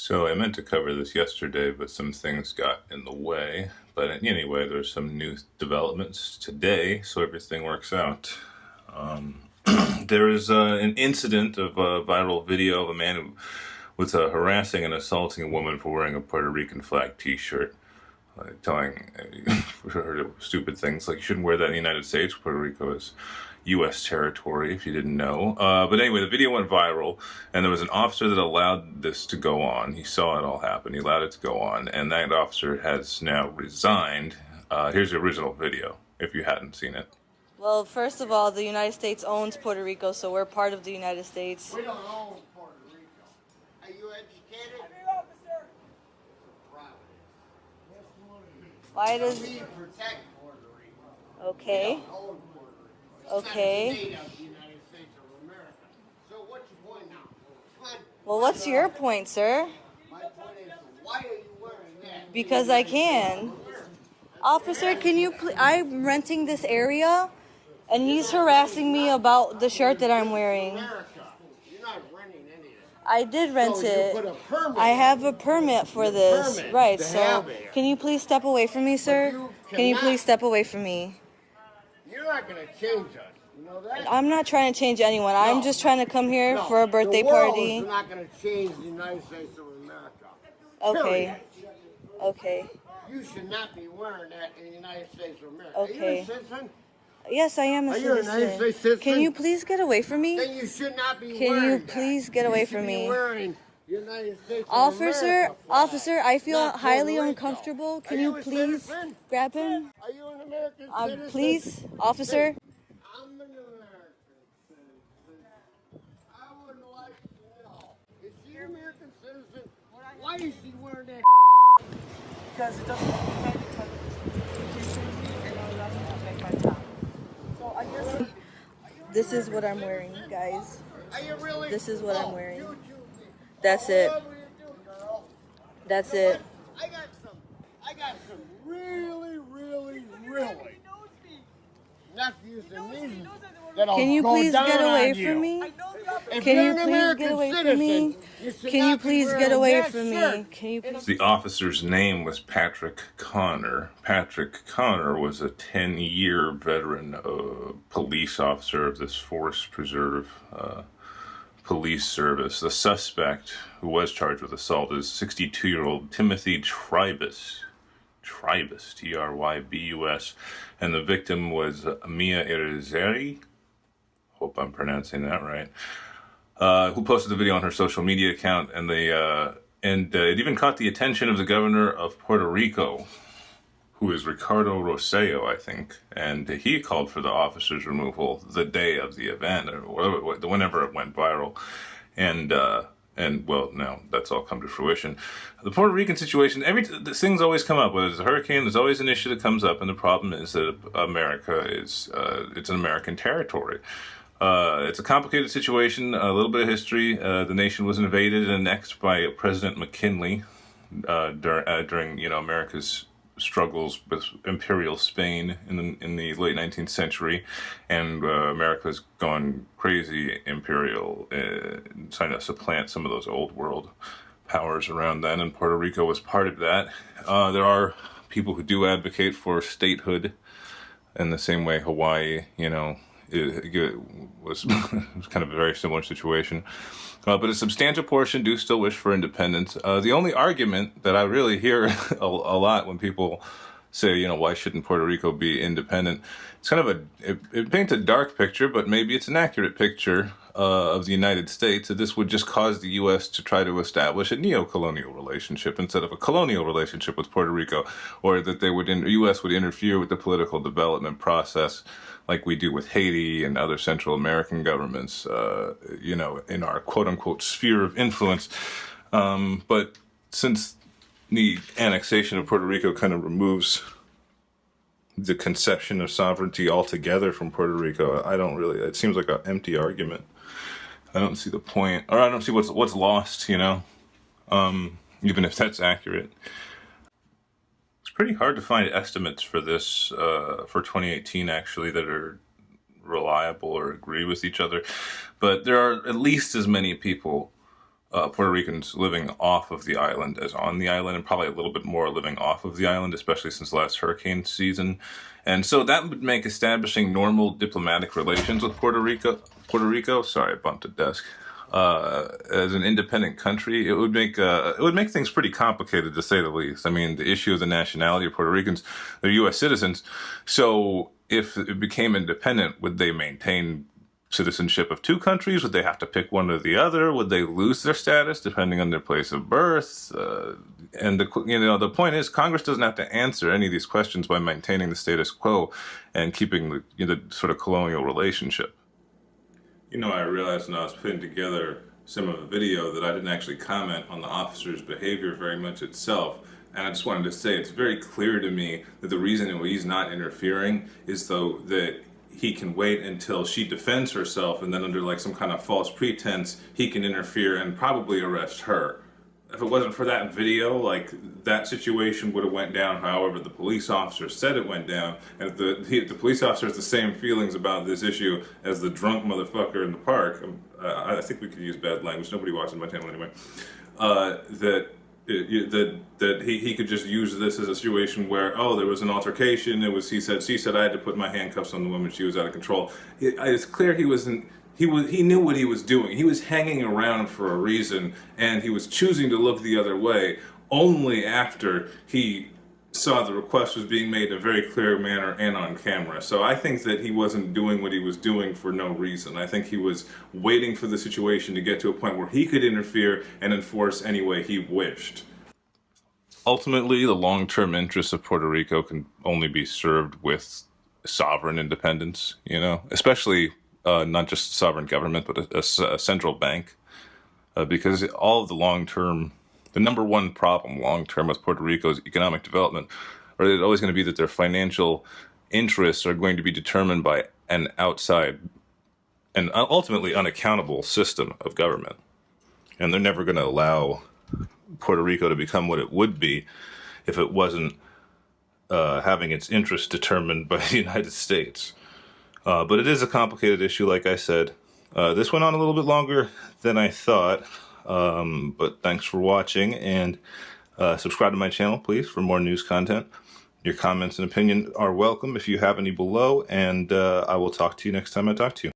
So I meant to cover this yesterday, but some things got in the way. But anyway, there's some new developments today, so everything works out. There is an incident of a viral video of a man who was harassing and assaulting a woman for wearing a Puerto Rican flag T-shirt, telling her stupid things like you shouldn't wear that in the United States. Puerto Rico is U.S. territory, if you didn't know. But anyway, the video went viral, and there was an officer that allowed this to go on. He saw it all happen. He allowed it to go on, and that officer has now resigned. Here's the original video, if you hadn't seen it. Well, first of all, the United States owns Puerto Rico, so we're part of the United States. We don't own Puerto Rico. Are you educated? Why does... We protect Puerto Rico. Okay. We don't own Puerto Rico. It's Okay. not a state of the United States of America. So what's your point now? Come on. Well, what's your point, sir? My point is, why are you wearing that? Because I can. Officer, can you please... I'm renting this area, and he's harassing me about the shirt that I'm wearing. America. You're not renting any of it. I did rent So you it. put a permit. I have a permit for this. Permit Right, to so have it. can you please step away from me, sir? you Can you cannot- please step away from me? You're not going to change us. You know that? I'm not trying to change anyone. I'm No. just trying to come here No, for a birthday the world party. is not going to change the United States of America. Okay. Period. Okay. You should not be wearing that in the United States of America. Are Okay. you a citizen? Yes, I am a Are you a United citizen. States citizen? Can you please get away from me? Then you should not be Can wearing you that. please get away You should from be me? wearing United States of Officer, America flag, officer, I feel not highly Puerto Rico. uncomfortable. Can Are you a please citizen? grab him? Are you an American citizen? Please, officer. I'm an American citizen. I would like to know, is she an American citizen? Why is she wearing that? Because it doesn't affect my and it doesn't affect my job. So I guess This is what I'm wearing, guys. Are you really? This is what I'm wearing. You- That's it. Whatever you do, girl. That's it. I got some really nephews and nieces that'll Can you go please down get away on from you. me? If Can you're you an please American get away from citizen, me? you should Can you not be please get wearing away that from me? shirt. Can you please? The officer's name was Patrick Connor. Patrick Connor was a 10-year veteran police officer of this Forest Preserve police service. The suspect, who was charged with assault, is 62-year-old Timothy Trybus, Trybus, and the victim was Mia Irizarry, hope I'm pronouncing that right, who posted the video on her social media account, and it even caught the attention of the governor of Puerto Rico, who is Ricardo Rosselló, I think, and he called for the officer's removal the day of the event, or whenever it went viral, and well, now that's all come to fruition. The Puerto Rican situation, things always come up. Whether it's a hurricane, there's always an issue that comes up, and the problem is that America is, it's an American territory. It's a complicated situation, a little bit of history. The nation was invaded and annexed by President McKinley during America's struggles with Imperial Spain in the late 19th century, and America's gone crazy imperial, trying to supplant some of those old world powers around then, and Puerto Rico was part of that. There are people who do advocate for statehood in the same way Hawaii, it was kind of a very similar situation. But a substantial portion do still wish for independence. The only argument that I really hear a lot when people say, why shouldn't Puerto Rico be independent? It's kind of it paints a dark picture, but maybe it's an accurate picture of the United States, that this would just cause the U.S. to try to establish a neo-colonial relationship instead of a colonial relationship with Puerto Rico, or that the U.S. would interfere with the political development process like we do with Haiti and other Central American governments, in our quote-unquote sphere of influence. But since the annexation of Puerto Rico kind of removes the conception of sovereignty altogether from Puerto Rico, it seems like an empty argument. I don't see the point, or I don't see what's lost, even if that's accurate. It's pretty hard to find estimates for this, for 2018 actually, that are reliable or agree with each other. But there are at least as many people Puerto Ricans living off of the island as on the island, and probably a little bit more living off of the island, especially since last hurricane season. And so that would make establishing normal diplomatic relations with Puerto Rico, sorry, I bumped a desk, as an independent country, it would make things pretty complicated, to say the least. I mean, the issue of the nationality of Puerto Ricans, they're U.S. citizens. So if it became independent, would they maintain citizenship of two countries? Would they have to pick one or the other? Would they lose their status depending on their place of birth? And the point is, Congress doesn't have to answer any of these questions by maintaining the status quo and keeping the sort of colonial relationship. I realized when I was putting together some of the video that I didn't actually comment on the officer's behavior very much itself. And I just wanted to say it's very clear to me that the reason he's not interfering is though that he can wait until she defends herself, and then under like some kind of false pretense, he can interfere and probably arrest her. If it wasn't for that video, like, that situation would have went down however the police officer said it went down. And if the police officer has the same feelings about this issue as the drunk motherfucker in the park, I think we could use bad language, nobody watches my channel anyway, that he could just use this as a situation where, oh, there was an altercation, it was he said, she said, I had to put my handcuffs on the woman, she was out of control. It's clear he knew what he was doing. He was hanging around for a reason, and he was choosing to look the other way only after he saw the request was being made in a very clear manner and on camera. So I think that he wasn't doing what he was doing for no reason. I think he was waiting for the situation to get to a point where he could interfere and enforce any way he wished. Ultimately, the long-term interests of Puerto Rico can only be served with sovereign independence, especially not just sovereign government, but a central bank, because all of the number one problem long-term with Puerto Rico's economic development, it's always going to be that their financial interests are going to be determined by an outside and ultimately unaccountable system of government. And they're never going to allow Puerto Rico to become what it would be if it wasn't having its interests determined by the United States. But it is a complicated issue, like I said. This went on a little bit longer than I thought, but thanks for watching, and subscribe to my channel, please, for more news content. Your comments and opinion are welcome if you have any below, and I will talk to you next time I talk to you.